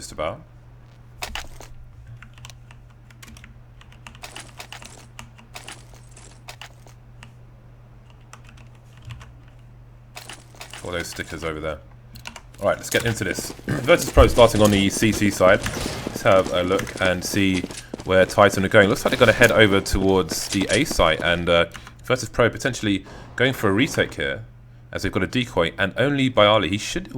just about. All those stickers over there. Alright, let's get into this. Virtus.pro starting on the CC side. Let's have a look and see where Titan are going. Looks like they're going to head over towards the A site, and Virtus.pro potentially going for a retake here, as they've got a decoy, and only byali.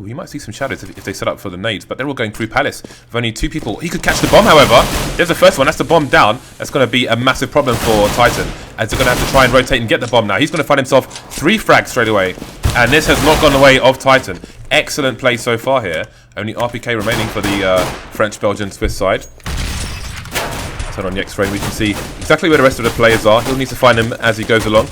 He might see some shadows if they set up for the nades, but they're all going through Palace with only 2 people. He could catch the bomb, however. There's the first one. That's the bomb down. That's going to be a massive problem for Titan, as they're going to have to try and rotate and get the bomb now. He's going to find himself 3 frags straight away, and this has not gone the way of Titan. Excellent play so far here. Only RpK remaining for the French, Belgian, Swiss side. Turn on the X-ray, we can see exactly where the rest of the players are. He'll need to find them as he goes along.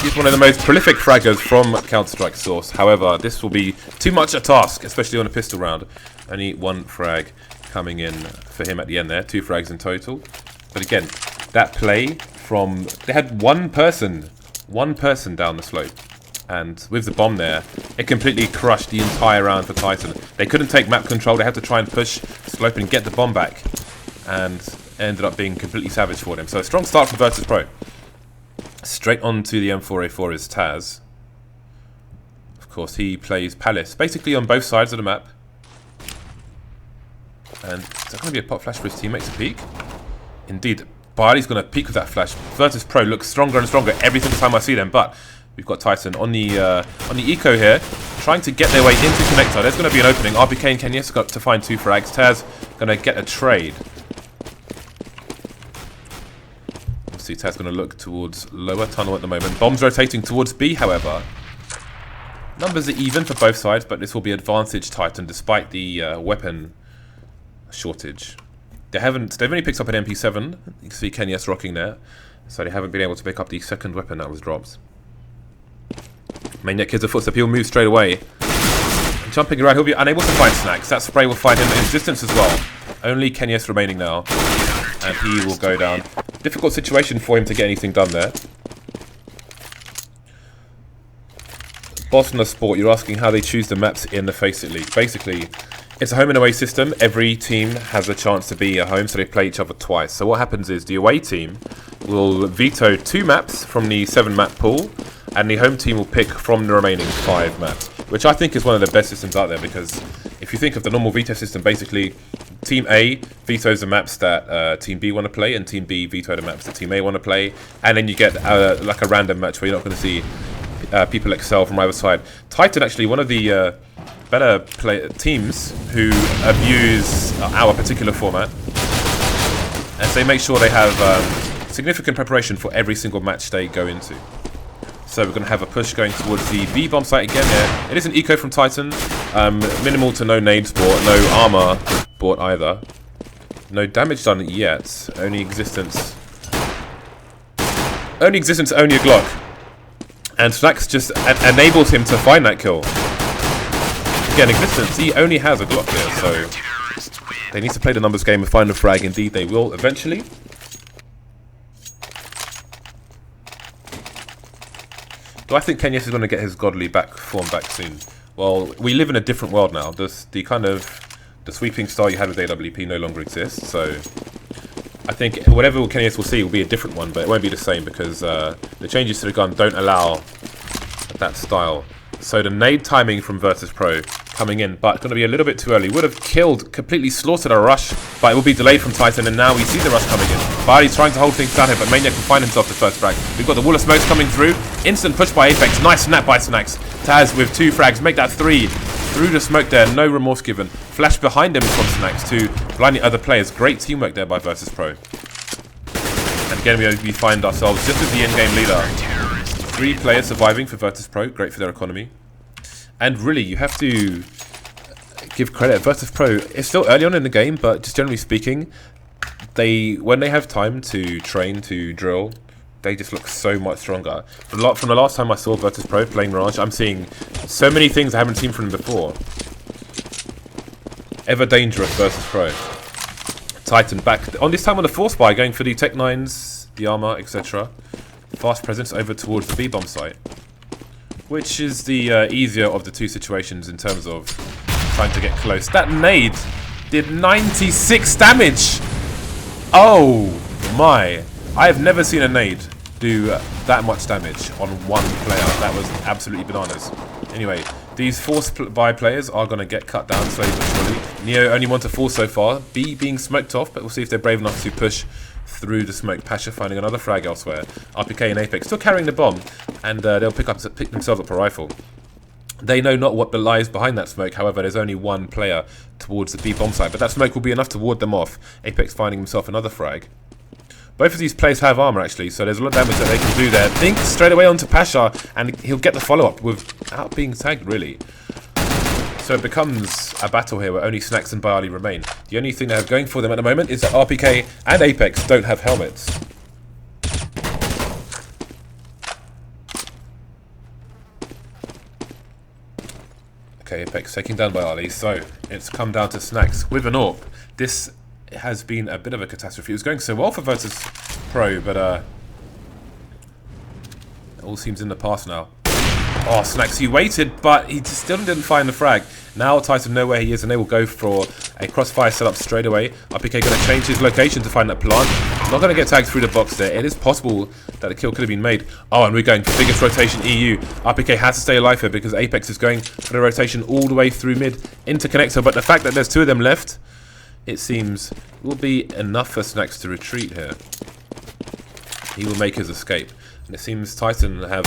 He's one of the most prolific fraggers from Counter-Strike source. However, this will be too much a task, especially on a pistol round. Only 1 frag coming in for him at the end there. 2 frags in total. But again, that play from... They had one person down the slope. And with the bomb there, it completely crushed the entire round for Titan. They couldn't take map control. They had to try and push slope and get the bomb back. And it ended up being completely savage for them. So a strong start for Virtus.pro. Straight on to the M4A4 is TaZ. Of course, he plays Palace, basically on both sides of the map. And is that going to be a pop flash for his teammates to peek? Indeed, byali's going to peek with that flash. Virtus.pro looks stronger and stronger every single time I see them, but we've got Titan on the eco here, trying to get their way into connector. There's going to be an opening. RpK and Kenyes got to find 2 frags. TaZ going to get a trade. See, TaZ going to look towards lower tunnel at the moment. Bombs rotating towards B, however. Numbers are even for both sides, but this will be advantage Titan despite the weapon shortage. They've only picked up an MP7. You can see Kenyes rocking there, so they haven't been able to pick up the second weapon that was dropped. Maniac here's a footstep. He'll move straight away. Jumping around, he'll be unable to find Snax. That spray will find him in distance as well. Only Kenyes remaining now, and he will go down. Difficult situation for him to get anything done there. Boston Sport, you're asking how they choose the maps in the FACEIT League. Basically, it's a home and away system. Every team has a chance to be a home, so they play each other twice. So what happens is the away team will veto 2 maps from the 7-map pool, and the home team will pick from the remaining 5 maps, which I think is one of the best systems out there, because if you think of the normal veto system, basically Team A vetoes the maps that Team B want to play, and Team B veto the maps that Team A want to play, and then you get like a random match where you're not going to see people excel from either side. Titan actually one of the better teams who abuse our particular format, as they make sure they have significant preparation for every single match they go into. So we're going to have a push going towards the B bomb site again here. It is an eco from Titan. Minimal to no nades bought, no armor bought either. No damage done yet. Only existence, only a Glock. And Snax just enables him to find that kill. Again, existence, he only has a Glock here, so they need to play the numbers game and find a frag. Indeed, they will eventually. Do I think Kenyes is going to get his godly form back soon? Well, we live in a different world now. The sweeping style you had with AWP no longer exists. So I think whatever Kenyes will see will be a different one, but it won't be the same, because the changes to the gun don't allow that style. So the nade timing from Virtus.pro coming in, but going to be a little bit too early. Would have killed, completely slaughtered a rush, but it will be delayed from Titan, and now we see the rush coming in. byali's trying to hold things down here, but Maniac can find himself the first frag. We've got the wall of smokes coming through. Instant push by Apex. Nice snap by Snax. TaZ with 2 frags. Make that 3. Through the smoke there. No remorse given. Flash behind him from Snax to blind the other players. Great teamwork there by Virtus.pro. And again, we find ourselves just as the in-game leader. 3 players surviving for Virtus.pro. Great for their economy. And really, you have to give credit. Virtus.pro, it's still early on in the game, but just generally speaking, when they have time to train, to drill, they just look so much stronger. From the last time I saw Virtus.pro playing Mirage, I'm seeing so many things I haven't seen from them before. Ever dangerous Virtus.pro. Titan back on this time on the force buy, going for the Tech 9s, the armor, etc. Fast presence over towards the B-bomb site, which is the easier of the 2 situations in terms of trying to get close. That nade did 96 damage. Oh my. I have never seen a nade do that much damage on one player. That was absolutely bananas. Anyway, these force buy players are going to get cut down slowly but surely. Neo only 1 to 4 so far. B being smoked off, but we'll see if they're brave enough to push through the smoke. Pasha finding another frag elsewhere. RpK and Apex still carrying the bomb, and they'll pick themselves up a rifle. They know not what lies behind that smoke. However, there's only one player towards the B bomb side, but that smoke will be enough to ward them off. Apex finding himself another frag. Both of these players have armor actually, so there's a lot of damage that they can do there. Think straight away onto Pasha, and he'll get the follow-up without being tagged really. So it becomes a battle here where only Snax and byali remain. The only thing they have going for them at the moment is that RpK and Apex don't have helmets. Okay, Apex taking down byali, so it's come down to Snax with an AWP. This has been a bit of a catastrophe. It was going so well for Virtus.pro, but it all seems in the past now. Oh, Snax, he waited, but he still didn't find the frag. Now Titan know where he is, and they will go for a crossfire setup straight away. RpK going to change his location to find that plant. Not going to get tagged through the box there. It is possible that the kill could have been made. Oh, and we're going for biggest rotation EU. RpK has to stay alive here because Apex is going for the rotation all the way through mid into connector. But the fact that there's 2 of them left, it seems, will be enough for Snax to retreat here. He will make his escape. And it seems Titan have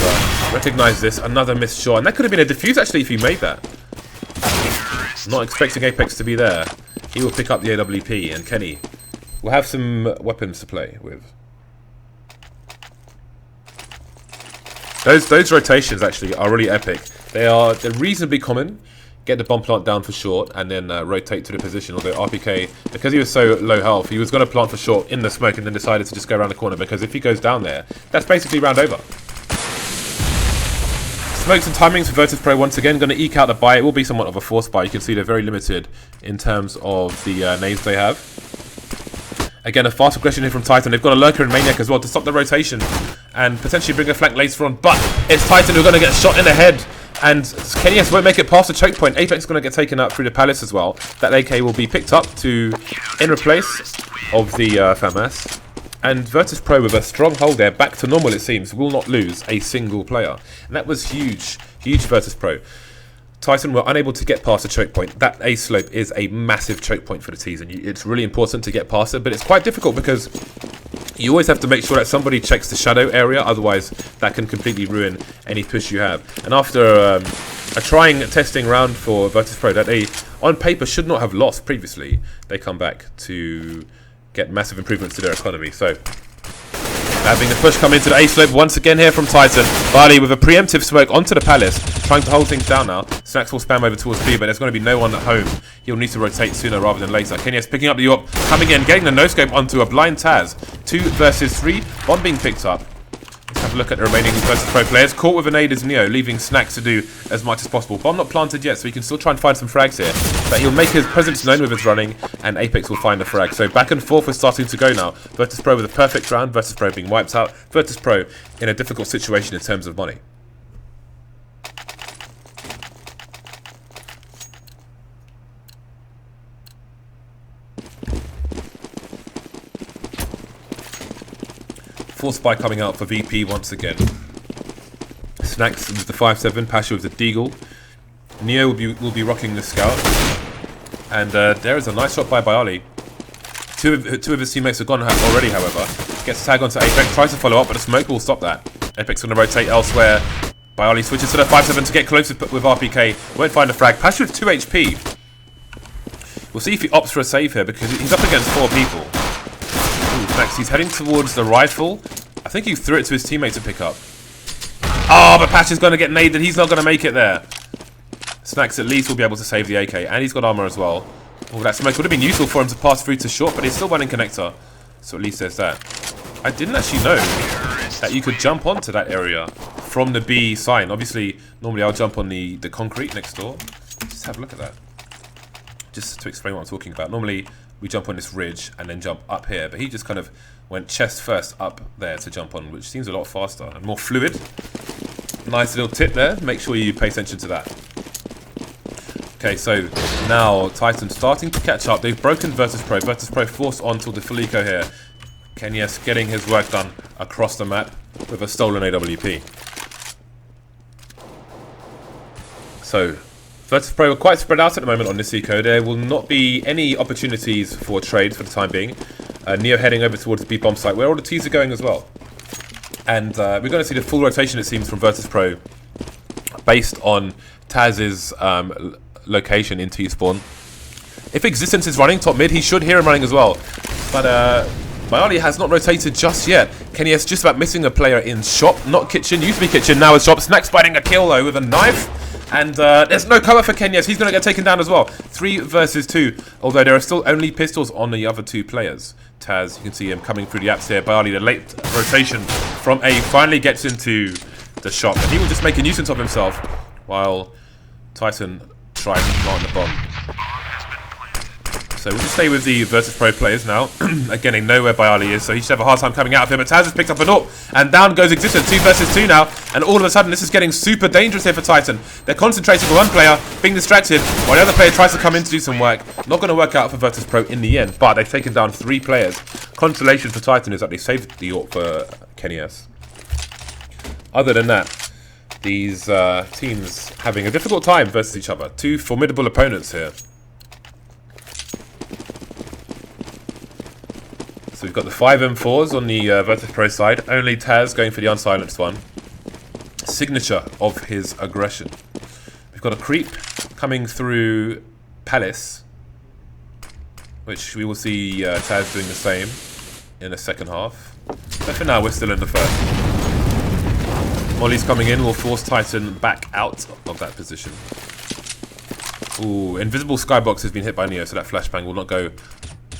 recognised this. Another missed shot. And that could have been a defuse actually if he made that. Not expecting Apex to be there. He will pick up the AWP, and Kenny will have some weapons to play with. Those rotations actually are really epic. They're reasonably common. Get the bomb plant down for short and then rotate to the position. Although RpK, because he was so low health, he was going to plant for short in the smoke and then decided to just go around the corner, because if he goes down there, that's basically round over. Smokes and timings for Virtus.pro once again. Going to eke out the buy. It will be somewhat of a force buy. You can see they're very limited in terms of the nades they have. Again, a fast aggression here from Titan. They've got a lurker and Maniac as well to stop the rotation and potentially bring a flank later on. But it's Titan who are going to get shot in the head. And Kenyas won't make it past the choke point. Apex is going to get taken out through the palace as well. That AK will be picked up in replace of the FAMAS. And Virtus.pro with a strong hold there, back to normal it seems, will not lose a single player. And that was huge, huge Virtus.pro. Titan were unable to get past the choke point. That A slope is a massive choke point for the T's, and it's really important to get past it, but it's quite difficult because you always have to make sure that somebody checks the shadow area, otherwise that can completely ruin any push you have. And after a trying testing round for Virtus.pro that they on paper should not have lost previously, they come back to get massive improvements to their economy. So having the push come into the A slope once again here from Titan. byali with a preemptive smoke onto the palace, trying to hold things down now. Snax will spam over towards B, but there's going to be no one at home. He'll need to rotate sooner rather than later. Kenyas picking up the AWP, coming in, getting the no-scope onto a blind TaZ. 2 versus 3, bomb being picked up. Let's have a look at the remaining Virtus.pro players. Caught with a nade is Neo, leaving Snax to do as much as possible. Bomb not planted yet, so he can still try and find some frags here. But he'll make his presence known with his running, and Apex will find a frag. So back and forth we're starting to go now. Virtus.pro with a perfect round, Virtus.pro being wiped out. Virtus.pro in a difficult situation in terms of money. Force spy coming out for VP once again. Snax with the 5-7, Pasha with the Deagle. Neo will be rocking the Scout. And there is a nice shot by byali. Two of his teammates are gone already, however. Gets a tag onto Apex, tries to follow up, but the smoke will stop that. Apex going to rotate elsewhere. byali switches to the 5-7 to get close with RpK. Won't find a frag. Pasha with 2 HP. We'll see if he opts for a save here because he's up against 4 people. Snax, he's heading towards the rifle. I think he threw it to his teammate to pick up. Oh, but Patch is going to get naded. He's not going to make it there. Snax at least will be able to save the AK, and he's got armor as well. Oh, that smoke would have been useful for him to pass through to short, but he's still running connector. So at least there's that. I didn't actually know that you could jump onto that area from the B sign. Obviously, normally I'll jump on the concrete next door. Just have a look at that. Just to explain what I'm talking about. Normally, we jump on this ridge and then jump up here, but he just kind of went chest first up there to jump on, which seems a lot faster and more fluid. Nice little tip there. Make sure you pay attention to that. Okay, so now Titan starting to catch up. They've broken Virtus.pro. Virtus.pro forced on till the full eco here. Kenyes getting his work done across the map with a stolen AWP. So Virtus.pro are quite spread out at the moment on this eco. There will not be any opportunities for trade for the time being. Neo heading over towards the B bomb site where all the T's are going as well. And we're going to see the full rotation, it seems, from Virtus.pro based on TaZ's location in T-spawn. If Existence is running top mid, he should hear him running as well. But byali has not rotated just yet. Kenyes just about missing a player in shop, not kitchen. Used to be kitchen, now it's shop. Snax fighting a kill though with a knife. And there's no cover for Kenyes. He's going to get taken down as well. 3 versus 2. Although there are still only pistols on the other 2 players. TaZ, you can see him coming through the apps here. byali, the late rotation from A, finally gets into the shop. And he will just make a nuisance of himself while Titan tries to plant the bomb. So we'll just stay with the Virtus.pro players now. Again, they know where byali is, so he should have a hard time coming out of him. But TaZ has picked up an AWP, and down goes Existence. 2 versus 2 now, and all of a sudden this is getting super dangerous here for Titan. They're concentrating on one player, being distracted, while the other player tries to come in to do some work. Not going to work out for Virtus.pro in the end, but they've taken down 3 players. Consolation for Titan is that they saved the AWP for Kenyes. Other than that, these teams having a difficult time versus each other. 2 formidable opponents here. So we've got the 5 M4s on the Virtus.pro side. Only TaZ going for the unsilenced one. Signature of his aggression. We've got a creep coming through Palace, which we will see TaZ doing the same in the second half. But for now, we're still in the first. Molly's coming in, will force Titan back out of that position. Ooh, invisible skybox has been hit by Neo, so that flashbang will not go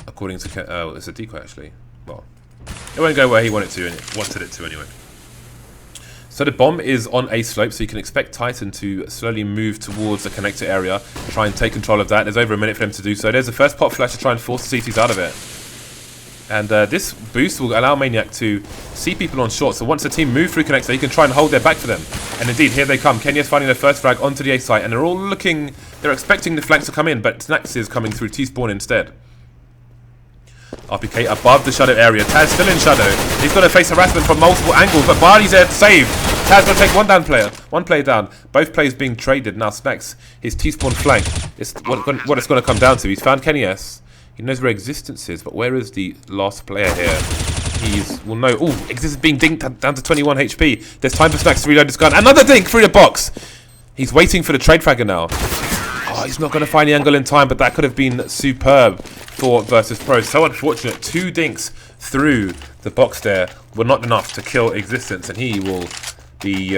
according to... it's a decoy actually. Well, it won't go where he wanted it to anyway. So the bomb is on a slope, so you can expect Titan to slowly move towards the connector area, try and take control of that. There's over a minute for them to do so. There's the first pop flash to try and force the CTs out of it. And this boost will allow Maniac to see people on short, so once the team move through connector, he can try and hold their back for them. And indeed, here they come. Kenyes finding their first frag onto the A site, and they're all looking... They're expecting the flanks to come in, but Snax is coming through T-spawn instead. RpK above the shadow area. TaZ still in shadow. He's going to face harassment from multiple angles, but byali's there to save. TaZ going to take one player down. Both players being traded. Now Snax, his T-spawn flank. It's what it's going to come down to. He's found Kenyes. He knows where Existence is, but where is the last player here? Will know. Oh, Existence being dinked down to 21 HP. There's time for Snax to reload his gun. Another dink through the box. He's waiting for the trade fragger now. Oh, he's not going to find the angle in time, but that could have been superb for Virtus.pro. So unfortunate. 2 dinks through the box there were not enough to kill Existence, and he will be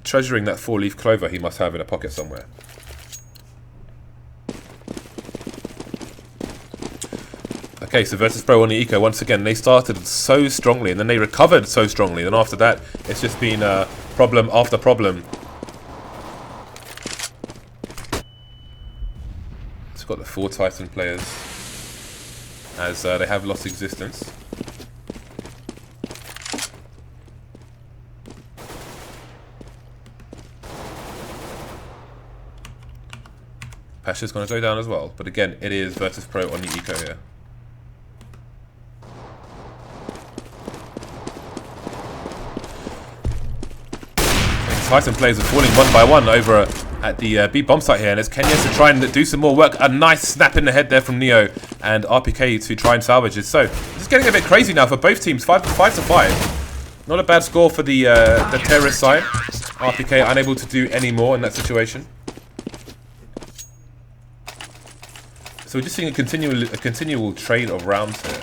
treasuring that 4-leaf clover he must have in a pocket somewhere. Okay, so Virtus.pro on the eco once again. They started so strongly, and then they recovered so strongly. Then after that, it's just been problem after problem. Got the 4 Titan players as they have lost Existence. pasha's going to go down as well, but again, it is Virtus.pro on the eco here. Titan players are falling one by one over at the B bomb site here, and as Kenyes to try and do some more work. A nice snap in the head there from Neo, and RpK to try and salvage it. So this is getting a bit crazy now for both teams. 5 to 5. Not a bad score for the terrorist side. RpK unable to do any more in that situation. So we're just seeing a continual train of rounds here.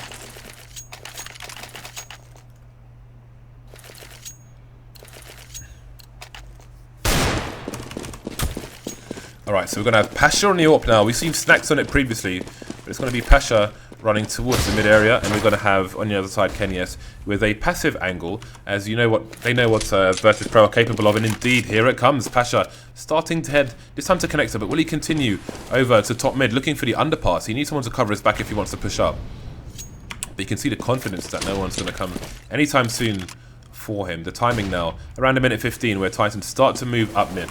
Alright, so we're going to have pasha on the AWP now. We've seen Snax on it previously, but it's going to be pasha running towards the mid area, and we're going to have on the other side Kenyes with a passive angle, as you know what Virtus.pro are capable of, and indeed here it comes. pasha starting to head this time to connector, but will he continue over to top mid looking for the underpass? He needs someone to cover his back if he wants to push up, but you can see the confidence that no one's going to come anytime soon for him. The timing now around a minute 15 where Titans start to move up mid.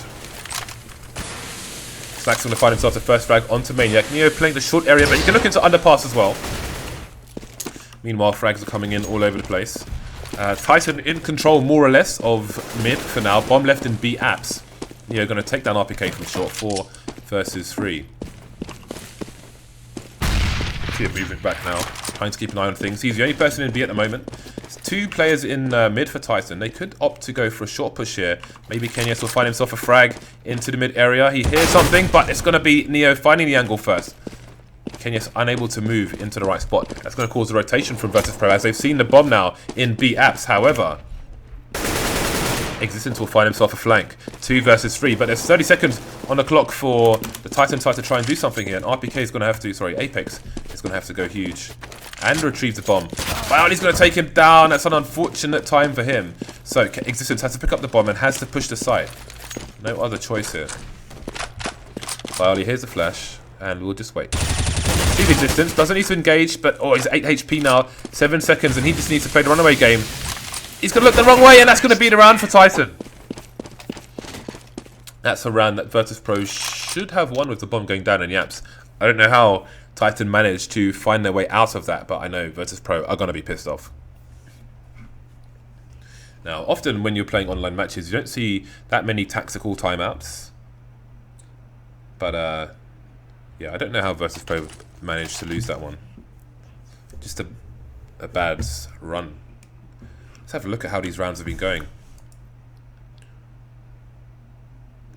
Snax Snax going to find himself the first frag onto Maniac. Neo playing the short area, but he can look into underpass as well. Meanwhile, frags are coming in all over the place. Titan in control, more or less, of mid for now. Bomb left in B apps. Neo going to take down RpK from short 4 versus 3. See him moving back now, trying to keep an eye on things. He's the only person in B at the moment. There's 2 players in mid for Titan. They could opt to go for a short push here. Maybe Kenyes will find himself a frag into the mid area. He hears something, but it's going to be Neo finding the angle first. Kenyes unable to move into the right spot. That's going to cause a rotation from Virtus.pro as they've seen the bomb now in B apps. However, Existence will find himself a flank. 2 versus 3, but there's 30 seconds on the clock for the Titan side to try and do something here. And RpK is going to have to, sorry, Apex is going to have to go huge and retrieve the bomb. Byali's going to take him down. That's an unfortunate time for him. So Existence has to pick up the bomb and has to push the side. No other choice here. Byali, here's the flash, and we'll just wait. Sees Existence, doesn't need to engage, but oh, he's 8 HP now, 7 seconds, and he just needs to play the runaway game. He's going to look the wrong way, and that's going to be the round for Titan. That's a round that Virtus.pro should have won with the bomb going down in Yaps. I don't know how Titan managed to find their way out of that, but I know Virtus.pro are going to be pissed off. Now, often when you're playing online matches, you don't see that many tactical timeouts. But, yeah, I don't know how Virtus.pro managed to lose that one. Just a bad run. Let's have a look at how these rounds have been going. It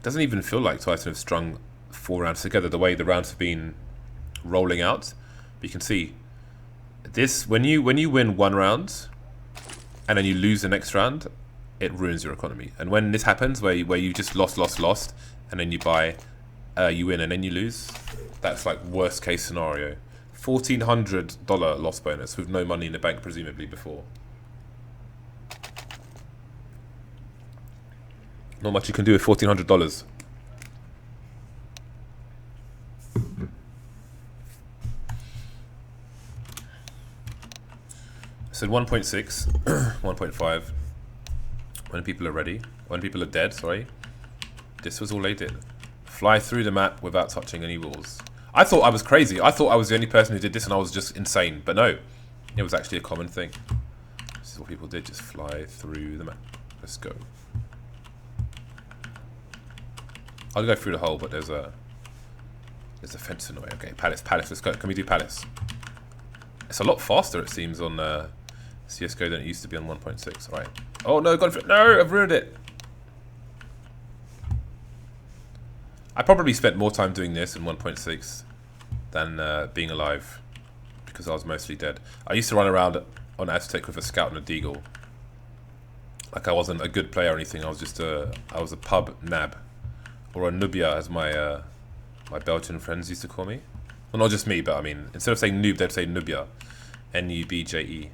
doesn't even feel like Titan have strung 4 rounds together the way the rounds have been rolling out. But you can see this when you win 1 round and then you lose the next round, it ruins your economy. And when this happens, where you just lost, and then you buy, you win and then you lose, that's like worst case scenario. $1,400 loss bonus with no money in the bank presumably before. Not much you can do with $1,400. So 1.6, 1.5. When people are ready, when people are dead, sorry. This was all they did. Fly through the map without touching any walls. I thought I was crazy. I thought I was the only person who did this and I was just insane. But no, it was actually a common thing. This is what people did, just fly through the map. Let's go. I'll go through the hole, but there's a fence in the way. Okay, Palace, let's go. Can we do Palace? It's a lot faster, it seems, on CSGO than it used to be on 1.6. Right. Oh no, got it. No, I've ruined it. I probably spent more time doing this in 1.6 than being alive, because I was mostly dead. I used to run around on Aztec with a scout and a deagle. Like I wasn't a good player or anything. I was just I was a pub nab. Or a Nubia, as my my Belgian friends used to call me. Well, not just me, but I mean, instead of saying noob, they'd say Nubia. N-U-B-J-E.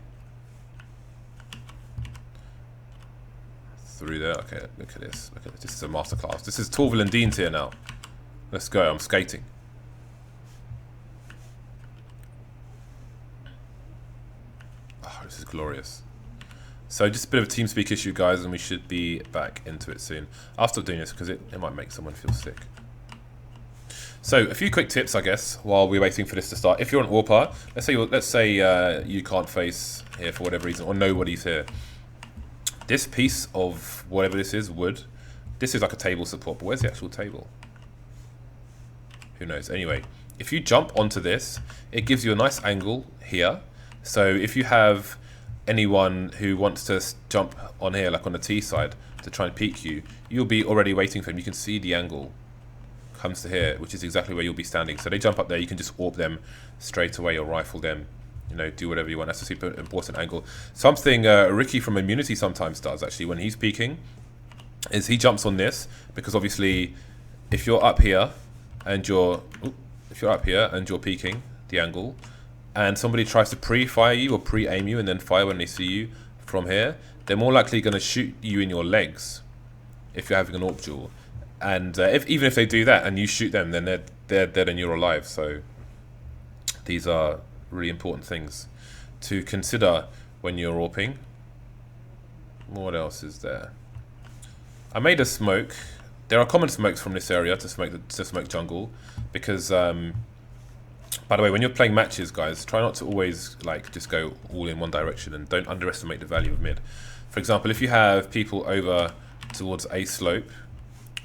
Through there. Okay, look at this. Look at this. This is a masterclass. This is Torval and Dean's here now. Let's go. I'm skating. Oh, this is glorious. So just a bit of a TeamSpeak issue, guys, and we should be back into it soon. I'll stop doing this because it might make someone feel sick. So a few quick tips, I guess, while we're waiting for this to start. If you're an AWPer, let's say you can't face here for whatever reason, or nobody's here. This piece of whatever this is, wood, this is like a table support, but where's the actual table? Who knows? Anyway, if you jump onto this, it gives you a nice angle here. So if you have anyone who wants to jump on here, like on the T side, to try and peek you, you'll be already waiting for him. You can see the angle comes to here, which is exactly where you'll be standing. So they jump up there, you can just AWP them straight away or rifle them, you know, do whatever you want. That's a super important angle. Something Ricky from Immunity sometimes does, actually, when he's peeking, is he jumps on this, because obviously if you're up here and you're peeking the angle, and somebody tries to pre-fire you or pre-aim you and then fire when they see you from here, they're more likely going to shoot you in your legs if you're having an AWP duel. And even if they do that and you shoot them, then they're dead and you're alive. So these are really important things to consider when you're AWPing. What else is there? I made a smoke There are common smokes from this area to smoke jungle, because by the way, when you're playing matches, guys, try not to always like just go all in one direction, and don't underestimate the value of mid. For example, if you have people over towards A slope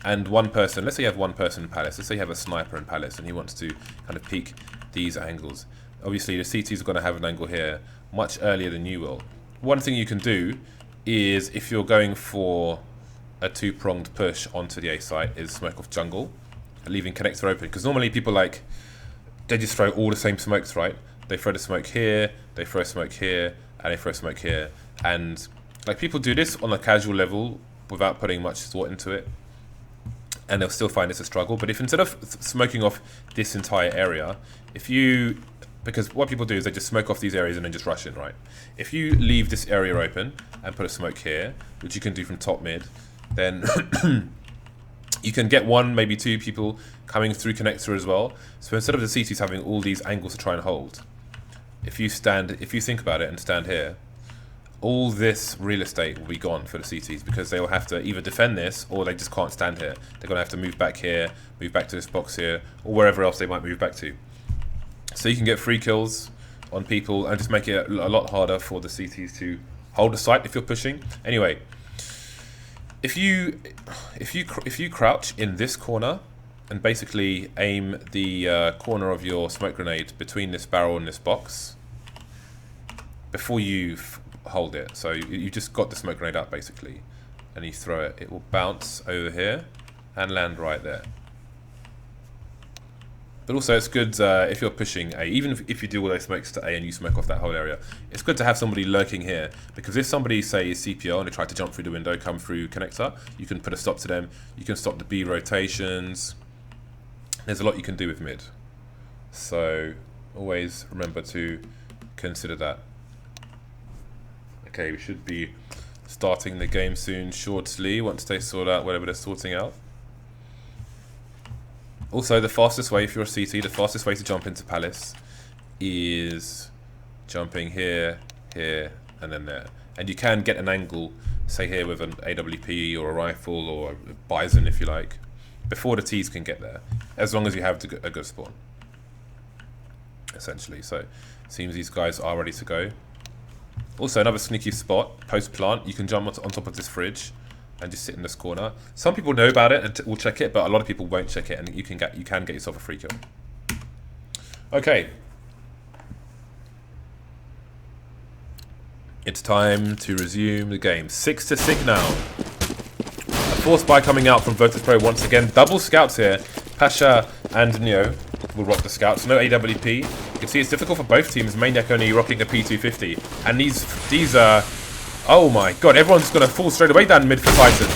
and one person, let's say you have one person in Palace, let's say you have a sniper in Palace and he wants to kind of peek these angles. Obviously the CTs are going to have an angle here much earlier than you will. One thing you can do is, if you're going for a two-pronged push onto the A site, is smoke off jungle, leaving connector open, because normally people they just throw all the same smokes, right? They throw the smoke here, they throw smoke here, and they throw smoke here, and like people do this on a casual level without putting much thought into it, and they'll still find this a struggle. But if instead of smoking off this entire area, because what people do is they just smoke off these areas and then just rush in, right? If you leave this area open and put a smoke here, which you can do from top mid, then you can get one, maybe two people coming through connector as well. So instead of the CTs having all these angles to try and hold, if you think about it and stand here, all this real estate will be gone for the CTs, because they will have to either defend this or they just can't stand here. They're going to have to move back here, move back to this box here, or wherever else they might move back to. So you can get free kills on people and just make it a lot harder for the CTs to hold the site if you're pushing. Anyway, if you crouch in this corner and basically aim the corner of your smoke grenade between this barrel and this box before you hold it, so you just got the smoke grenade up basically, and you throw it, it will bounce over here and land right there. But also it's good if you're pushing A, even if you do all those smokes to A and you smoke off that whole area, it's good to have somebody lurking here, because if somebody, say, is CPO and they try to jump through the window, come through connector, you can put a stop to them, you can stop the B rotations. There's a lot you can do with mid. So always remember to consider that. Okay, we should be starting the game soon, shortly, once they sort out whatever they're sorting out. Also, the fastest way, if you're a CT, the fastest way to jump into Palace is jumping here, here, and then there. And you can get an angle, say here with an AWP or a rifle or a Bison, if you like, before the Ts can get there, as long as you have a good spawn, essentially. So, it seems these guys are ready to go. Also, another sneaky spot, post-plant, you can jump on top of this fridge and just sit in this corner. Some people know about it and will check it, but a lot of people won't check it, and you can get yourself a free kill. Okay. It's time to resume the game. 6-6 now. A force buy coming out from Virtus.pro once again. Double scouts here. Pasha and Neo will rock the scouts. No AWP. You can see it's difficult for both teams. Maniac only rocking a P250. And these are... Oh my god, everyone's going to fall straight away down mid for Titan.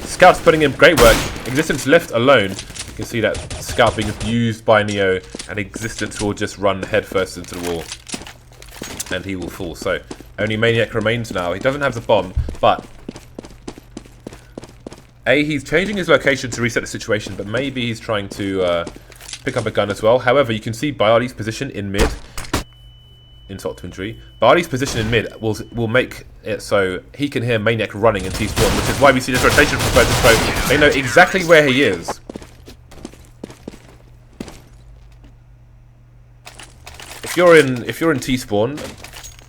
Scout's putting in great work. Existence left alone. You can see that Scout being abused by Neo, and Existence will just run headfirst into the wall. And he will fall. So, only Maniac remains now. He doesn't have the bomb, but... he's changing his location to reset the situation, but maybe he's trying to pick up a gun as well. However, you can see byali's position in mid. In top twin tree. byali's position in mid will make it so he can hear Maniac running in T-spawn, which is why we see this rotation from Virtus.pro. They know exactly where he is. If you're in T-spawn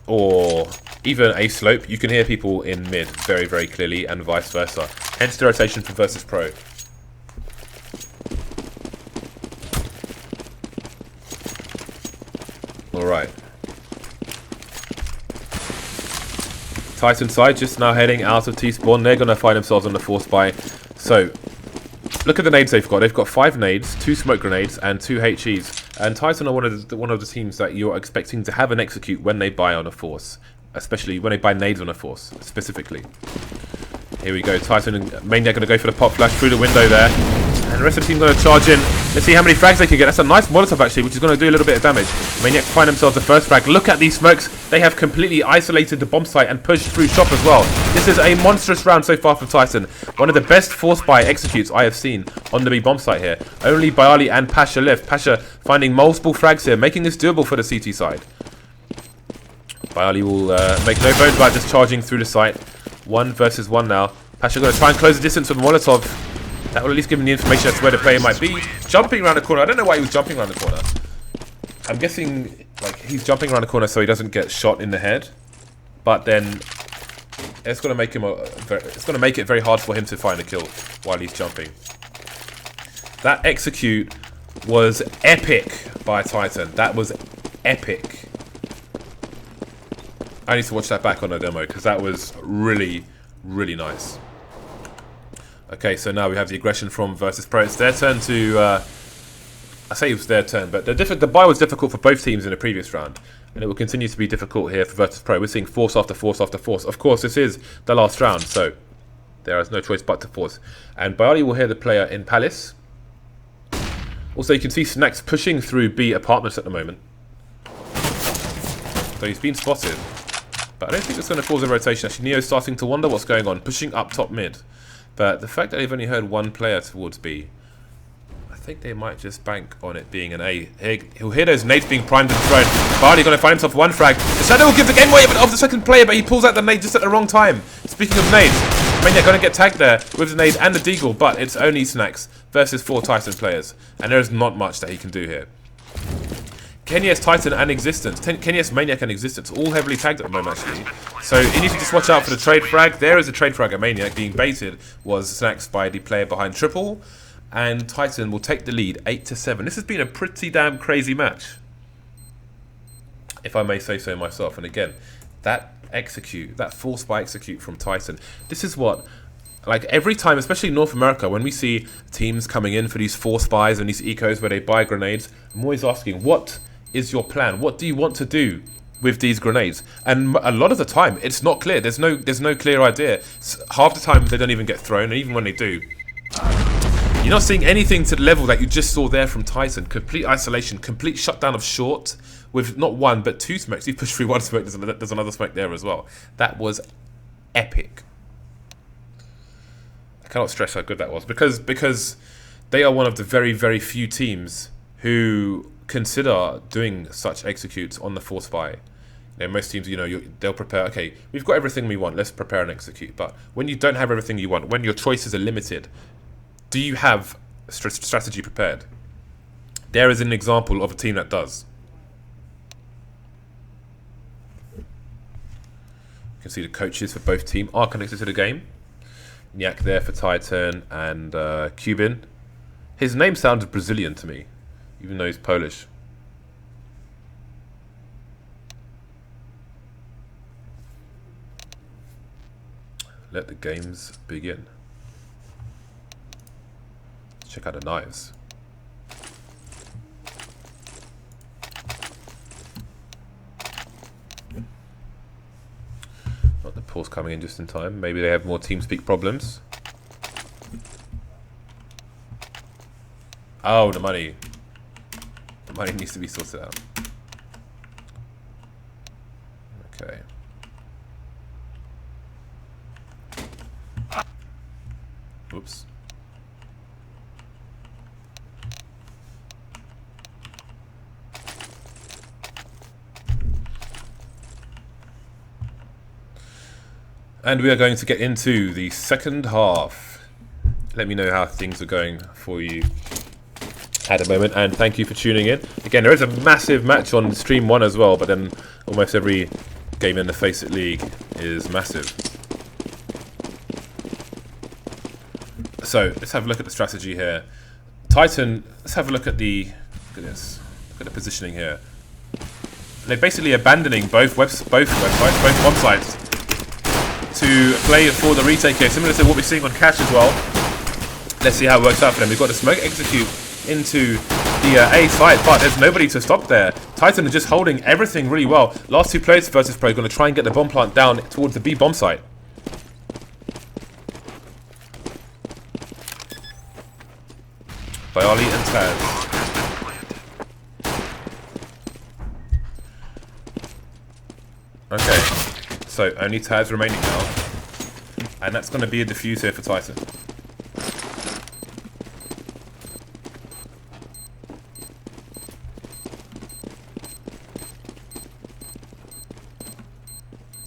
or even A slope, you can hear people in mid very, very clearly, and vice versa. Hence the rotation from Virtus.pro. Alright. Titan side just now heading out of T-spawn. They're going to find themselves on the force buy. So, look at the nades they've got. They've got 5 nades, 2 smoke grenades, and 2 HEs. And Titan are one of the teams that you're expecting to have an execute when they buy on a force. Especially when they buy nades on a force, specifically. Here we go. Titan and Maniac going to go for the pop flash through the window there. And the rest of the team going to charge in. Let's see how many frags they can get. That's a nice Molotov, actually, which is going to do a little bit of damage. Maniac find themselves the first frag. Look at these smokes. They have completely isolated the bomb site and pushed through shop as well. This is a monstrous round so far for Titan. One of the best force buy executes I have seen on the B bomb site here. Only byali and Pasha left. Pasha finding multiple frags here, making this doable for the CT side. byali will make no bones about just charging through the site. 1 versus 1 now. Pasha going to try and close the distance with Molotov. That will at least give him the information as to where the player might be. Jumping around the corner. I don't know why he was jumping around the corner. I'm guessing like he's jumping around the corner so he doesn't get shot in the head. But then it's going to make him it's going to make it very hard for him to find a kill while he's jumping. That execute was epic by Titan. That was epic. I need to watch that back on the demo because that was really, really nice. Okay, so now we have the aggression from Virtus.pro. It's their turn to... I say it was their turn, but the buy was difficult for both teams in the previous round. And it will continue to be difficult here for Virtus.pro. We're seeing force after force after force. Of course, this is the last round, so there is no choice but to force. And byali will hear the player in Palace. Also, you can see Snax pushing through B apartments at the moment. So he's been spotted. But I don't think it's going to cause a rotation. Actually, Neo's starting to wonder what's going on. Pushing up top mid. But the fact that they've only heard one player towards B, I think they might just bank on it being an A. He'll hear those nades being primed and thrown. byali going to find himself one frag. The Shadow will give the game away of the second player, but he pulls out the nade just at the wrong time. Speaking of nades, Maniac going to get tagged there with the nade and the deagle, but it's only Snax versus 4 Titan players. And there is not much that he can do here. Kenyes, Titan, and Existence. Kenyes, Maniac, and Existence all heavily tagged at the moment, actually. So you need to just watch out for the trade frag. There is a trade frag at Maniac. Being baited was Snax by the player behind triple. And Titan will take the lead 8-7. This has been a pretty damn crazy match, if I may say so myself. And again, that execute, that force by execute from Titan. This is what... Like every time, especially in North America, when we see teams coming in for these force buys and these ecos where they buy grenades, I'm always asking, what is your plan? What do you want to do with these grenades? And a lot of the time, it's not clear. There's no clear idea. Half the time, they don't even get thrown, and even when they do, you're not seeing anything to the level that you just saw there from Titan. Complete isolation, complete shutdown of short with not one but 2 smokes. He pushed through 1 smoke. There's another smoke there as well. That was epic. I cannot stress how good that was because they are one of the very, very few teams who consider doing such executes on the force buy. You know, most teams, they'll prepare, okay, we've got everything we want, let's prepare and execute. But when you don't have everything you want, when your choices are limited, do you have strategy prepared? There is an example of a team that does. You can see the coaches for both teams are connected to the game. Maniac there for Titan and Kévin. His name sounded Brazilian to me, even though he's Polish. Let the games begin. Let's check out the knives. Not the pause coming in just in time. Maybe they have more TeamSpeak problems. Oh, the money. The money needs to be sorted out. Okay. Oops. And we are going to get into the second half. Let me know how things are going for you at the moment, and thank you for tuning in. Again, there is a massive match on Stream 1 as well, but then almost every game in the FACEIT League is massive. So, let's have a look at the strategy here. Titan, let's have a look at the... Look at this. Look at the positioning here. They're basically abandoning both websites, both bomb sites, to play for the retake here, similar to what we're seeing on Cash as well. Let's see how it works out for them. We've got the smoke execute into the A site, but there's nobody to stop there. Titan are just holding everything really well. Last 2 players versus Pro are going to try and get the bomb plant down towards the B bomb site. byali and TaZ. Okay, so only TaZ remaining now, and that's going to be a defuse here for Titan.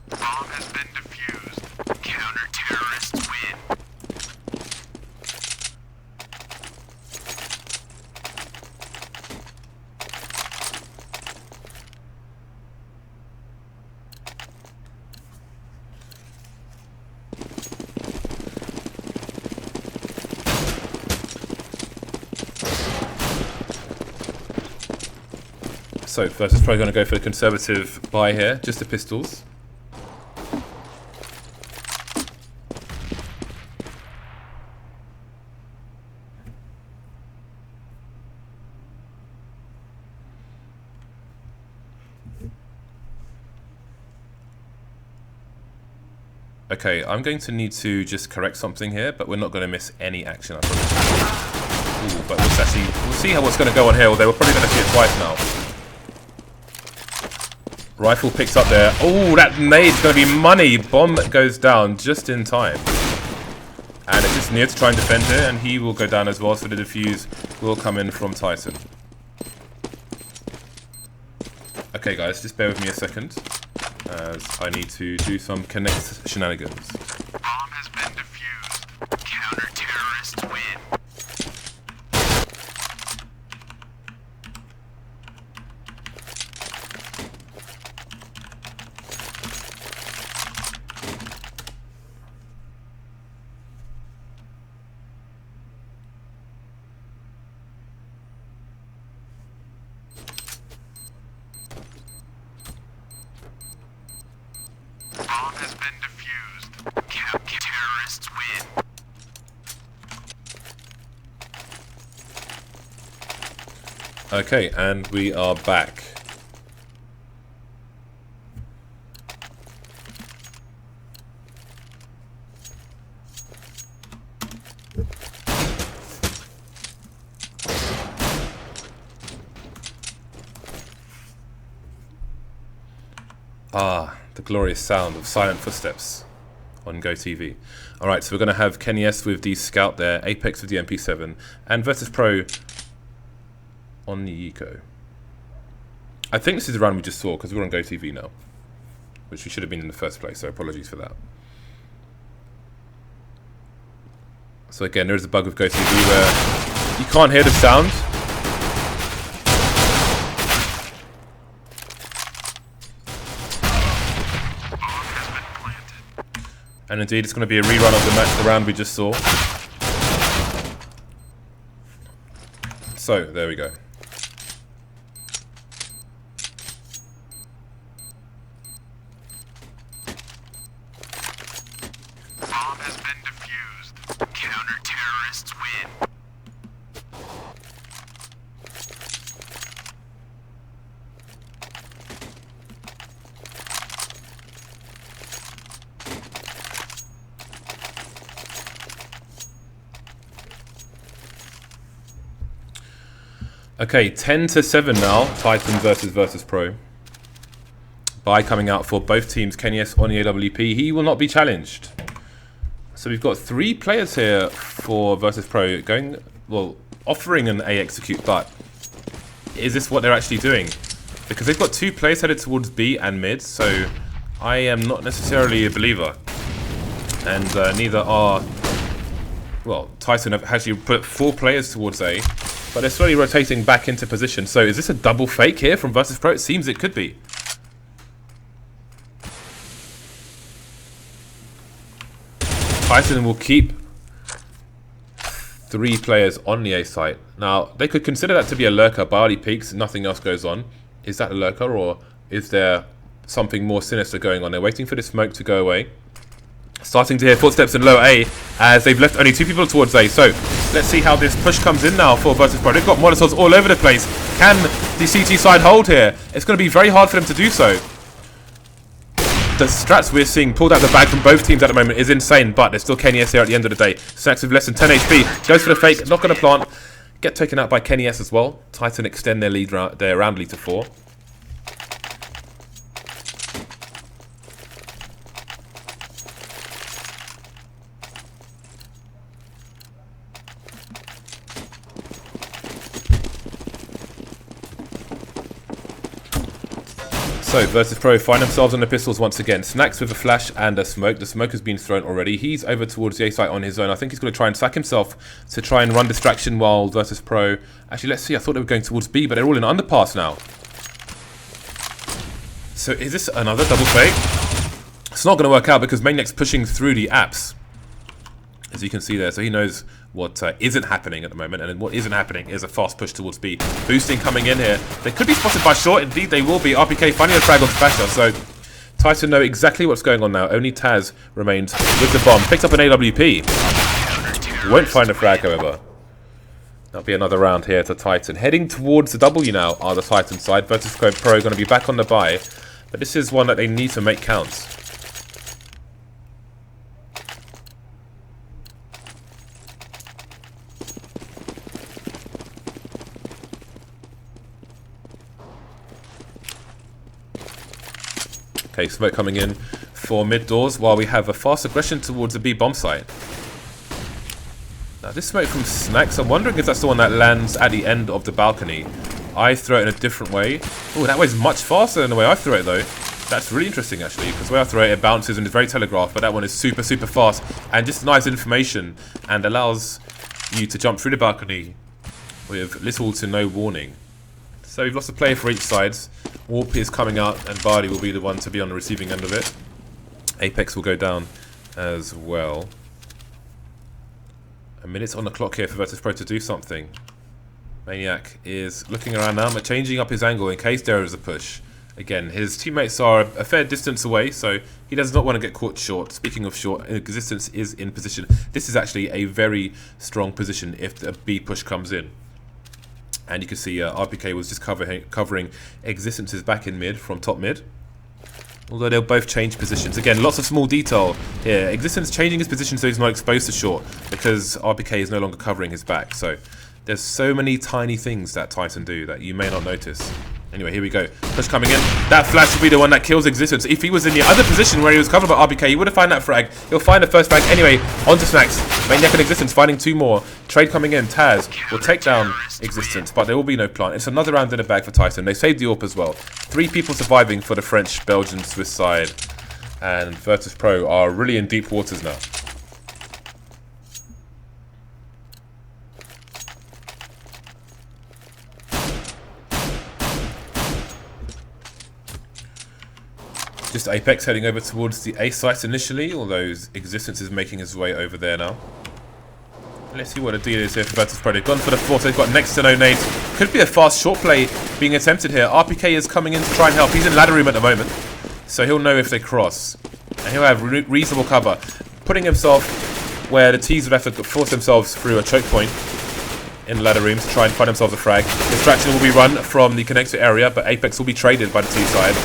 Bomb has been defused. Counter-terrorists win. So Virtus Pro going to go for the conservative buy here, just the pistols. Okay, I'm going to need to just correct something here, but we're not going to miss any action, I promise. Ooh, but we'll see how what's going to go on here. Although we're probably going to see it twice now. Rifle picks up there. Oh, that nade's going to be money. Bomb goes down just in time. And it's just Neo to try and defend here, and he will go down as well, so the defuse will come in from Titan. Okay, guys, just bear with me a second, as I need to do some connect shenanigans. Bomb has been defused. Counter-terrorists win. Okay, and we are back. Ah, the glorious sound of silent footsteps on GoTV. Alright, so we're going to have Quiquerez with the Scout there, Apex with the MP7, and Virtus Pro on the Eco. I think this is the round we just saw because we're on GoTV now, which we should have been in the first place, so apologies for that. So again, there is a bug with GoTV where you can't hear the sound. And indeed, it's going to be a rerun of the match, the round we just saw. So, there we go. Bomb has been defused. Counter-terrorists win. Okay, 10-7 now. Titan versus Virtus Pro. Buy coming out for both teams. Quiquerez on the AWP. He will not be challenged. So we've got 3 players here for Virtus Pro going, well, offering an A execute, but is this what they're actually doing? Because they've got 2 players headed towards B and mid, so I am not necessarily a believer. And neither are, well, Titan have actually put 4 players towards A, but they're slowly rotating back into position. So is this a double fake here from Virtus Pro? It seems it could be. Titan will keep 3 players on the A site. Now, they could consider that to be a lurker. Byali peeks, nothing else goes on. Is that a lurker, or is there something more sinister going on? They're waiting for the smoke to go away. Starting to hear footsteps in low A, as they've left only 2 people towards A. So, let's see how this push comes in now for Virtus Pro. They've got Molotovs all over the place. Can the CT side hold here? It's going to be very hard for them to do so. The strats we're seeing pulled out the bag from both teams at the moment is insane, but there's still Quiquerez here at the end of the day. Snax with less than 10 HP. Goes for the fake, not going to plant. Get taken out by Quiquerez as well. Titan extend their lead, their round lead to 4. So, Virtus Pro find themselves on the pistols once again. Snax with a flash and a smoke. The smoke has been thrown already. He's over towards the A site on his own. I think he's going to try and sack himself to try and run distraction while Virtus Pro... Actually, let's see. I thought they were going towards B, but they're all in underpass now. So, is this another double fake? It's not going to work out because Maniac's pushing through the apps, as you can see there. So, he knows what isn't happening at the moment. And what isn't happening is a fast push towards B. Boosting coming in here. They could be spotted by short. Indeed, they will be. RpK finding a frag onto pasha. So Titan know exactly what's going on now. Only TaZ remains with the bomb. Picks up an AWP. Won't find a frag, however. That'll be another round here to Titan. Heading towards the W now are the Titan side. Virtus.pro going to be back on the bye. But this is one that they need to make count. Okay, smoke coming in for mid doors while we have a fast aggression towards the B bomb site. Now this smoke from Snax, I'm wondering if that's the one that lands at the end of the balcony. I throw it in a different way. Oh, that way's much faster than the way I throw it though. That's really interesting actually, because the way I throw it, it bounces and is very telegraphed, but that one is super, super fast and just nice information and allows you to jump through the balcony with little to no warning. So we've lost a player for each side. Warp is coming out and Bardi will be the one to be on the receiving end of it. Apex will go down as well. A minute on the clock here for Virtus.pro to do something. Maniac is looking around now, but changing up his angle in case there is a push. Again, his teammates are a fair distance away, so he does not want to get caught short. Speaking of short, Existence is in position. This is actually a very strong position if the B push comes in. And you can see RpK was just covering Existence's back in mid from top mid. Although they'll both change positions. Again, lots of small detail here. Existence changing his position so he's not exposed to short because RpK is no longer covering his back. So there's so many tiny things that Titan do that you may not notice. Anyway, here we go. Push coming in. That flash will be the one that kills Existence. If he was in the other position where he was covered by RpK, he would have found that frag. He'll find the first frag anyway. Onto Snax. Maniac and Existence finding two more. Trade coming in. TaZ will take down Existence, but there will be no plant. It's another round in the bag for Titan. They saved the AWP as well. 3 people surviving for the French, Belgian, Swiss side. And Virtus.pro are really in deep waters now. Just Apex heading over towards the A sites initially, although Existence is making his way over there now. Let's see what the deal is here for Virtus.pro. They've gone for the fort, they've got next to no nades. Could be a fast short play being attempted here. RpK is coming in to try and help. He's in ladder room at the moment, so he'll know if they cross. And he'll have reasonable cover. Putting himself where the T's would have to force themselves through a choke point in ladder room to try and find themselves a frag. Distraction will be run from the connector area, but Apex will be traded by the T side.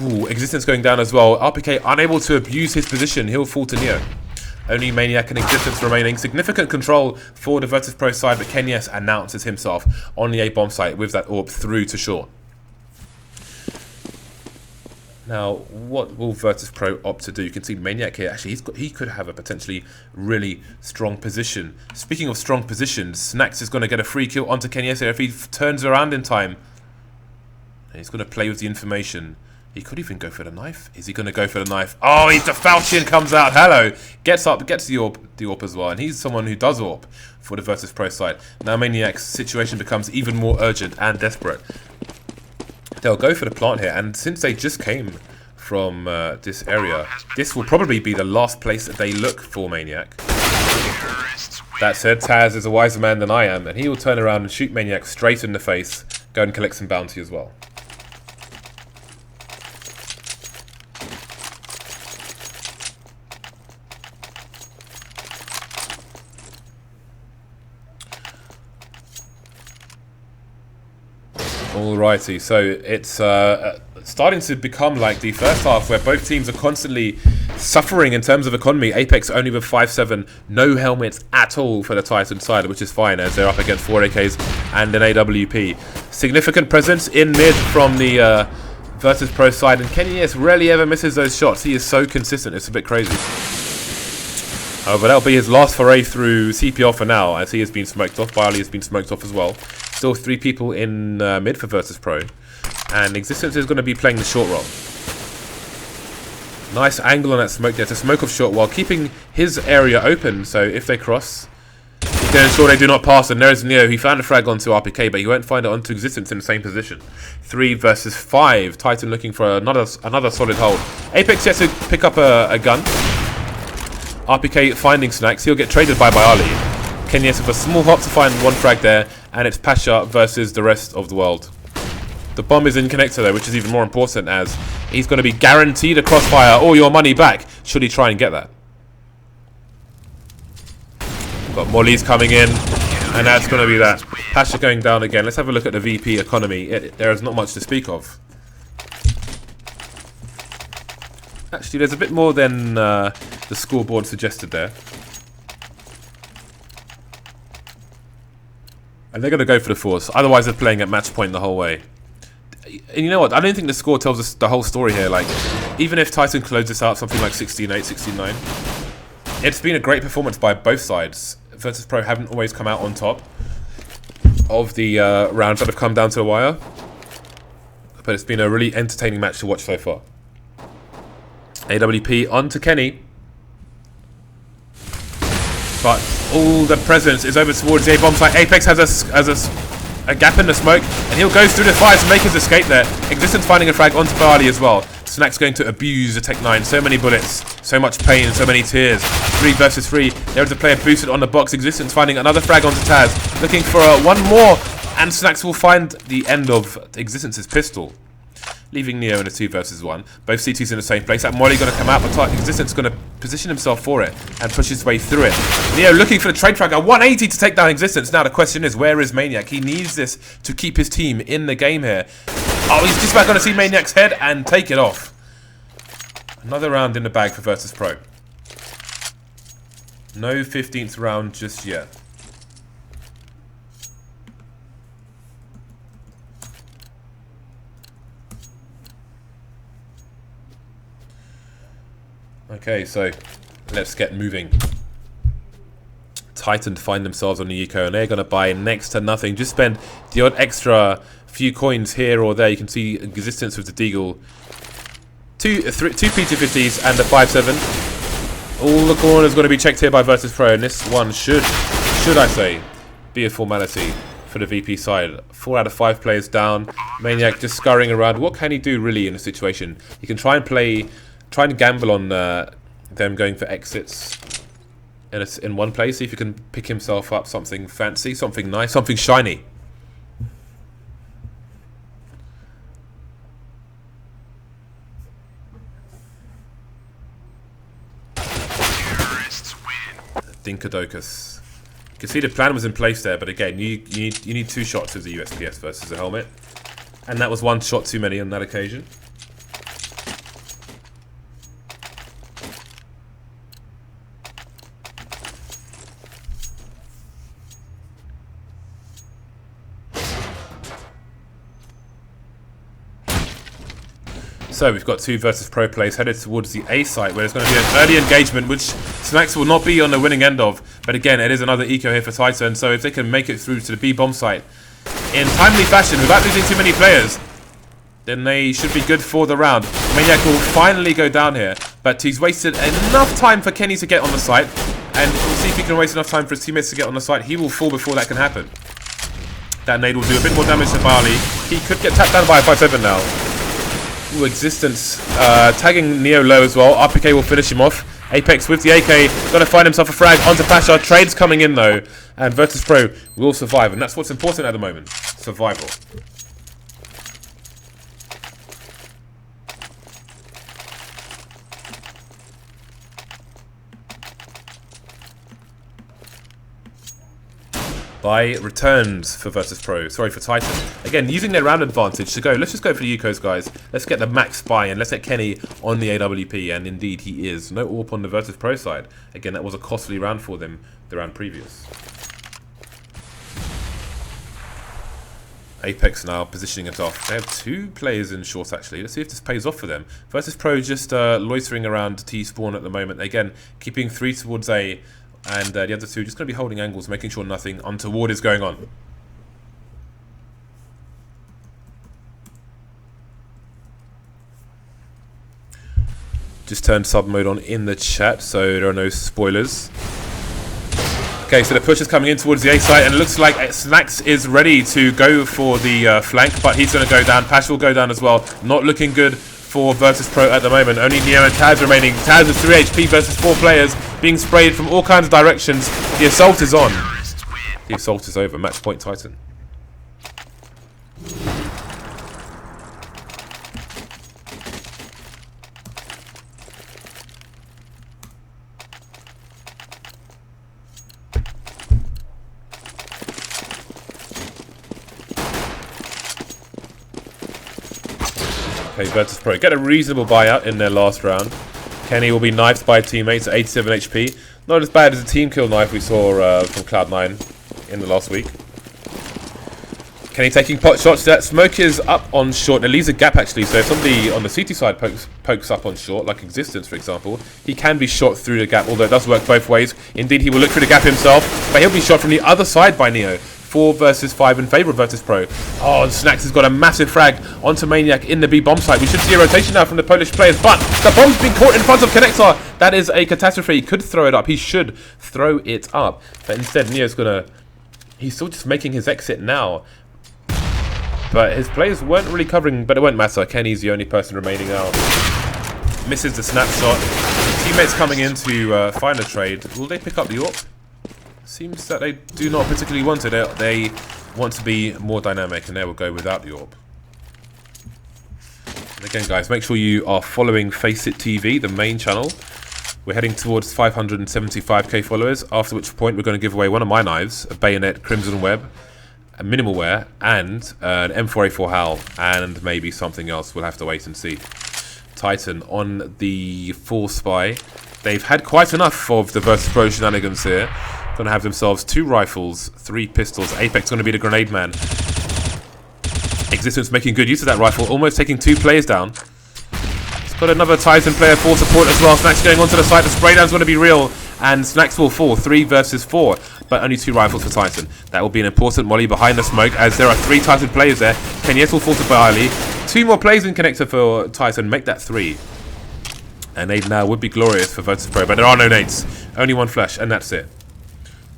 Ooh, Existence going down as well. RpK unable to abuse his position. He'll fall to Neo. Only Maniac and Existence remaining. Significant control for the Virtus.pro side, but Kenyes announces himself on the A bomb site with that AWP through to short. Now, what will Virtus.pro opt to do? You can see Maniac here. Actually, he could have a potentially really strong position. Speaking of strong positions, Snax is going to get a free kill onto Kenyes here if he turns around in time. And he's going to play with the information. He could even go for the knife. Is he going to go for the knife? Oh, he's the Falchion comes out. Hello. Gets up, gets the AWP as well. And he's someone who does AWP for the Virtus.pro side. Now Maniac's situation becomes even more urgent and desperate. They'll go for the plant here. And since they just came from this area, this will probably be the last place that they look for Maniac. That said, TaZ is a wiser man than I am. And he will turn around and shoot Maniac straight in the face. Go and collect some bounty as well. Alrighty, so it's starting to become like the first half where both teams are constantly suffering in terms of economy. Apex only with 5-7, no helmets at all for the Titan side, which is fine as they're up against 4 AKs and an AWP. Significant presence in mid from the Virtus.pro side, and Kenyes rarely ever misses those shots. He is so consistent, it's a bit crazy. But that'll be his last foray through CPL for now, as he has been smoked off. Byali has been smoked off as well. Still 3 people in mid for Virtus.pro. And Existence is going to be playing the short role. Nice angle on that smoke there to smoke off short while keeping his area open. So if they cross, he can ensure they do not pass. And there's Neo. He found a frag onto RpK, but he won't find it onto Existence in the same position. 3 versus 5. Titan looking for another solid hold. Apex yet to pick up a gun. RpK finding Snax. He'll get traded by Byali. Kenyes with a small hop to find one frag there, and it's Pasha versus the rest of the world. The bomb is in connector though, which is even more important as he's going to be guaranteed a crossfire or your money back should he try and get that. Got mollies coming in, and that's going to be that. Pasha going down again. Let's have a look at the VP economy. There is not much to speak of. Actually, there's a bit more than the scoreboard suggested there. And they're going to go for the force. Otherwise, they're playing at match point the whole way. And you know what? I don't think the score tells us the whole story here. Like, even if Titan closes this out something like 16-8, 16-9, it's been a great performance by both sides. Virtus.pro haven't always come out on top of the rounds that have come down to the wire. But it's been a really entertaining match to watch so far. AWP on to Kenny. But all the presence is over towards the A-bomb site. Apex has a gap in the smoke, and he'll go through the fire to make his escape there. Existence finding a frag onto byali as well. Snax going to abuse the Tech 9. So many bullets, so much pain, so many tears. 3 versus 3. There is a player boosted on the box. Existence finding another frag onto TaZ. Looking for one more, and Snax will find the end of Existence's pistol, leaving Neo in a 2 versus 1. Both CTs in the same place. That molly going to come out, but Existence going to position himself for it and push his way through it. Neo looking for the trade frag. A 180 to take down Existence. Now the question is, where is Maniac? He needs this to keep his team in the game here. Oh, he's just about going to see Maniac's head and take it off. Another round in the bag for Virtus.pro. No 15th round just yet. Okay, so let's get moving. Titan find themselves on the eco, and they're going to buy next to nothing. Just spend the odd extra few coins here or there. You can see Existence with the Deagle. Two P250s and a 5.7. All the corners going to be checked here by Virtus.pro, and this one should I say, be a formality for the VP side. 4 out of 5 players down. Maniac just scurrying around. What can he do really in a situation? He can try and gamble on them going for exits in one place. See if he can pick himself up something fancy, something nice, something shiny. Dinkadokus. You can see the plan was in place there, but again, you need 2 shots of the USPS versus a helmet, and that was 1 shot too many on that occasion. So we've got 2 Virtus.pro players headed towards the A site, where there's going to be an early engagement, which Snax will not be on the winning end of. But again, it is another eco here for Titan, so if they can make it through to the B bomb site in timely fashion without losing too many players, then they should be good for the round. Maniac will finally go down here, but he's wasted enough time for Kenny to get on the site, and we'll see if he can waste enough time for his teammates to get on the site. He will fall before that can happen. That nade will do a bit more damage to byali. He could get tapped down by a 5.7 now. Ooh, Existence tagging Neo low as well. RpK will finish him off. Apex with the AK, gonna find himself a frag onto Pasha. Trades coming in though, and Virtus.pro will survive, and that's what's important at the moment. Survival. By returns for Virtus.pro, sorry, for Titan. Again, using their round advantage to go. Let's just go for the Ecos, guys. Let's get the max buy and let's get Kenny on the AWP, and indeed he is. No AWP on the Virtus.pro side. Again, that was a costly round for them, the round previous. Apex now positioning it off. They have 2 players in short actually. Let's see if this pays off for them. Virtus.pro just loitering around T spawn at the moment. Again, keeping 3 towards A. And the other 2 just going to be holding angles, making sure nothing untoward is going on. Just turned sub mode on in the chat, so there are no spoilers. Okay, so the push is coming in towards the A site, and it looks like Snax is ready to go for the flank, but he's going to go down. Pash will go down as well. Not looking good for Virtus.pro at the moment. Only Neo and TaZ remaining. TaZ with 3 HP versus 4 players, being sprayed from all kinds of directions. The assault is on. The assault is over. Match point Titan. Okay, Virtus.pro get a reasonable buyout in their last round. Kenny will be knifed by teammates at 87 HP. Not as bad as the team kill knife we saw from Cloud9 in the last week. Kenny taking pot shots. That smoke is up on short. It leaves a gap actually, so if somebody on the CT side pokes up on short, like Existence for example, he can be shot through the gap, although it does work both ways. Indeed, he will look through the gap himself, but he'll be shot from the other side by Neo. 4 versus 5 in favour of Virtus.pro. Oh, Snax has got a massive frag onto Maniac in the B bomb site. We should see a rotation now from the Polish players, but the bomb's been caught in front of Connector. That is a catastrophe. He could throw it up. He should throw it up. But instead, Neo's gonna... He's still just making his exit now. But his players weren't really covering, but it won't matter. Kenny's the only person remaining now. Misses the snapshot. Teammates coming in to find a trade. Will they pick up the AWP? Seems that they do not particularly want it. They want to be more dynamic, and they will go without the AWP. And again, guys, make sure you are following FACEIT TV, the main channel. We're heading towards 575k followers, after which point we're going to give away one of my knives, a bayonet, crimson web, a minimal wear, and an M4A4 HAL, and maybe something else. We'll have to wait and see. Titan on the full spy. They've had quite enough of the Virtus.pro shenanigans here. Going to have themselves 2 rifles, 3 pistols. Apex going to be the grenade man. Existence making good use of that rifle, almost taking 2 players down. He's got another Titan player for support as well. Snax going onto the side. The spray down's going to be real, and Snax will fall. 3 versus 4, but only 2 rifles for Titan. That will be an important molly behind the smoke, as there are 3 Titan players there. Kenyes will fall to byali. 2 more plays in connector for Titan. Make that 3. A nade now would be glorious for Virtus.pro, but there are no nades. Only 1 flash, and that's it.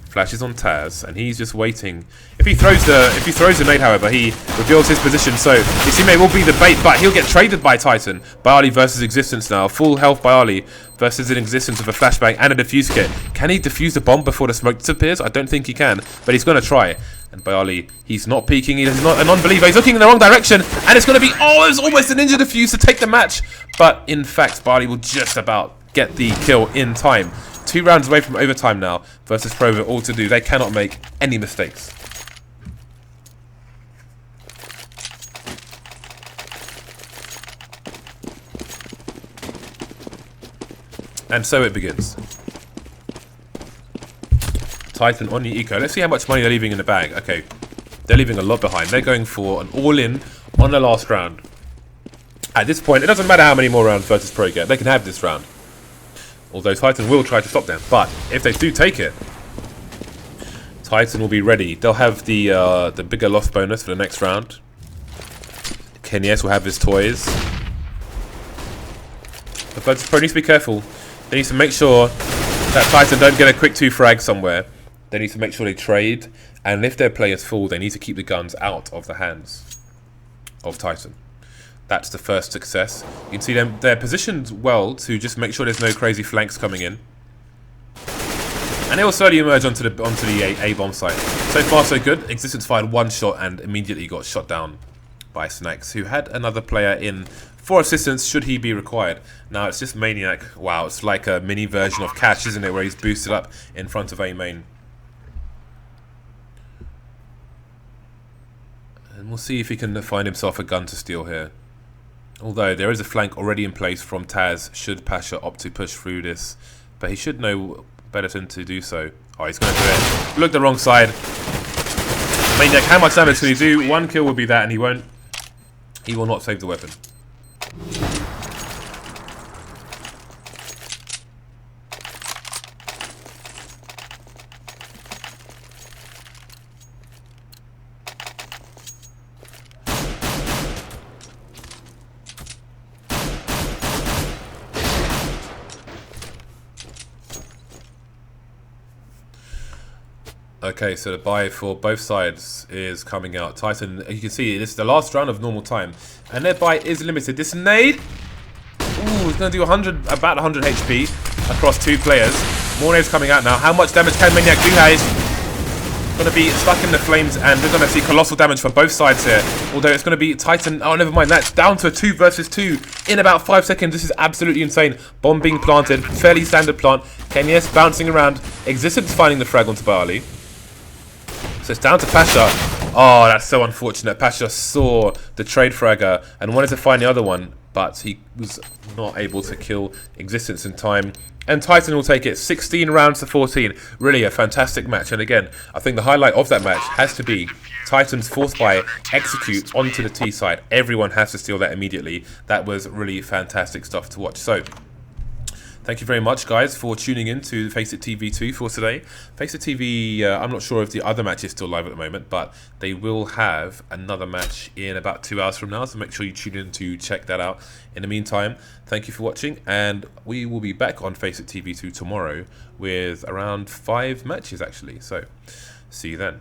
Flashes on TaZ, and he's just waiting. If he throws the nade, however, he reveals his position. So his teammate will be the bait, but he'll get traded by Titan. byali versus Existence now. Full health byali versus an Existence with a flashbang and a defuse kit. Can he defuse the bomb before the smoke disappears? I don't think he can, but he's going to try. And byali, he's not peeking. He's not a non-believer. He's looking in the wrong direction, and it's going to be... Oh, it's almost a ninja defuse to take the match. But in fact, byali will just about get the kill in time. 2 rounds away from overtime now. Virtus.pro have all to do. They cannot make any mistakes. And so it begins. Titan on the eco. Let's see how much money they're leaving in the bag. Okay, they're leaving a lot behind. They're going for an all-in on the last round. At this point, it doesn't matter how many more rounds Virtus.pro get. They can have this round. Although Titan will try to stop them. But if they do take it, Titan will be ready. They'll have the bigger loss bonus for the next round. Kenyes will have his toys. But Virtus.pro needs to be careful. They need to make sure that Titan don't get a quick 2 frag somewhere. They need to make sure they trade. And if their players fall, they need to keep the guns out of the hands of Titan. That's the first success. You can see them, they're positioned well to just make sure there's no crazy flanks coming in. And they will slowly emerge onto the A-bomb site. So far so good. Existence fired 1 shot and immediately got shot down by Snax, who had another player in for assistance should he be required. Now it's just Maniac. Wow, it's like a mini version of Cash, isn't it, where he's boosted up in front of A main. And we'll see if he can find himself a gun to steal here. Although there is a flank already in place from TaZ should pasha opt to push through this. But he should know better than to do so. Oh, he's going to do it. Look the wrong side. Maniac, how much damage can he do? 1 kill will be that, and he won't. He will not save the weapon. Okay, so the buy for both sides is coming out. Titan, you can see, this is the last round of normal time. And their buy is limited. This nade, ooh, it's going to do about 100 HP across 2 players. More nades coming out now. How much damage can Maniac do, guys? going to be stuck in the flames, and we're going to see colossal damage from both sides here. Although it's going to be Titan. Oh, never mind. That's down to a 2 versus 2 in about 5 seconds. This is absolutely insane. Bomb being planted. Fairly standard plant. Kenyes bouncing around. Existence finding the frag onto byali. So it's down to Pasha. Oh, that's so unfortunate. Pasha saw the trade fragger and wanted to find the other one, but he was not able to kill Existence in time. And Titan will take it 16 rounds to 14. Really a fantastic match. And again, I think the highlight of that match has to be Titan's fourth buy execute onto the T side. Everyone has to steal that immediately. That was really fantastic stuff to watch. So, thank you very much, guys, for tuning in to FACEIT TV 2 for today. FACEIT TV, I'm not sure if the other match is still live at the moment, but they will have another match in about 2 hours from now, so make sure you tune in to check that out. In the meantime, thank you for watching, and we will be back on FACEIT TV 2 tomorrow with around 5 matches, actually. So, see you then.